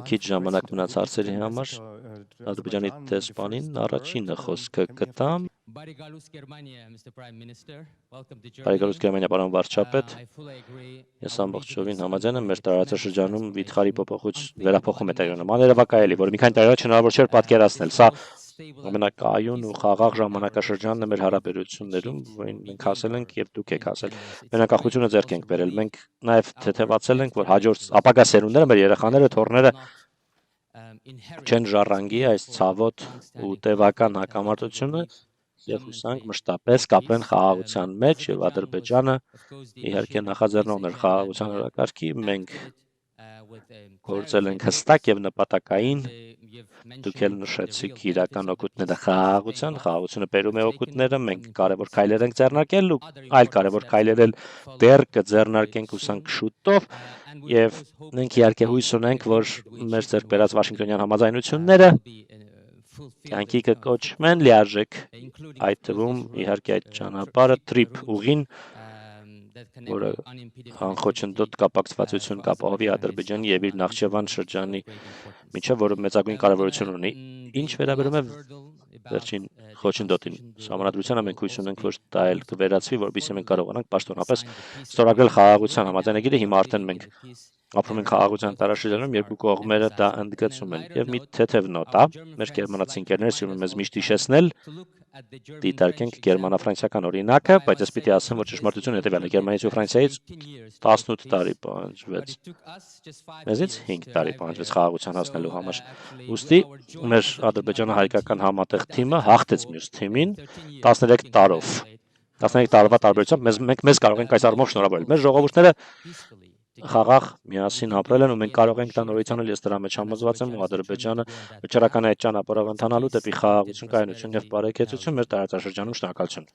քիչ ժամանակ մնաց հարցերի համար, Ադրբեջանի դեսպանին առաջինը խոսքը կտամ։ Բարեկալուց Գերմանիա, պարոն վարչապետ, ես ամբողջովին համաձայն եմ, մեր տարածաշրջանում վիթխարի վերափոխում է տեղի ունենում, աներևակայելի, որը մի քանի տարի առաջ հնարավոր չէր պատկերացնել։ Սա ամենակայուն ու խաղաղ ժամանակաշրջանն է մեր հարաբերություններում, որին մենք ասել ենք եւ դուք եք ասել։ Մենակախությունը ձեռք ենք բերել։ Մենք նաեւ թեթևացել ենք, որ հաջորդ ապագա սերունդները, մեր երեխաները, թոռները չեն ժառանգի այս ցավոտ ու տևական հակամարտությունը եւ հուսանք մշտապես կապրեն խաղաղության մեջ եւ Ադրբեջանը իհարկե նախաձեռնողն էր խաղաղության օրակարգի, մենք գործել ենք հստակ եւ նպատակային, դուք էլ նշեցիք իրական օգուտները խաղաղությունը բերում է օգուտները, մենք կարևոր քայլեր ենք ձեռնարկել ու այլ կարևոր քայլեր էլ դեռ կձեռնարկենք հուսանք շուտով եւ մենք իհարկե հույս ունենք, որ մեր ձեռք բերած Վաշինգտոնյան համաձայնությունները կյանքի կկոչվեն լիարժեք, այդ թվում իհարկե այդ ճանապարհը տրիփ ուղին, որը անխոչնդոտ կապակցվածություն կապահովի Ադրբեջանի եւ իր Նախճեվան շրջանի միջև, որը մեծագույն կարեւորություն ունի։ Ինչ վերաբերում է վերջին խոչընդոտին համանդրությանը, մենք հույս ունենք, որ դա էլ կվերացվի, որովհետեւ մենք կարողանանք պաշտոնապես ստորագրել խաղաղության համաձայնագիրը։ Հիմա արդեն մենք ապրում ենք խաղաղության տարաշրջանում, երկու կողմերը դա ընդգծում են։ Եվ մի թեթև նոտա, մեր գերմանացի ընկերները սիրում են մեզ միշտ հիշեցնել, դիտարկենք գերմանա-ֆրանսիական օրինակը, բայց ես պիտի ասեմ, որ ճշմարտությունը հետևյալն է. Գերմանիայից ու Ֆրանսիայից 18 տարի պահանջվեց, մեզից 5 տարի պահանջվեց խաղաղության հասնելու համար։ Ուստի մեր Ադրբեջանը հայկական համատեղ թիմը հաղթեց մյուս թիմին 13 տարով։ 13 տարվա տարբերությամբ մեզ կարող ենք այս առումով շնորհավորել։ Մեր ժողովուրդները խաղաղ միասին ապրել են ու մենք կարող ենք դա նորից անել, ես դրա մեջ համոզված եմ, ու Ադրբեջանը վճռական է այդ ճանապարհով ընթանալու դեպի խաղաղություն, կայունություն եւ բարեկեցություն մեր տարածաշրջանում։ Շնորհակալություն։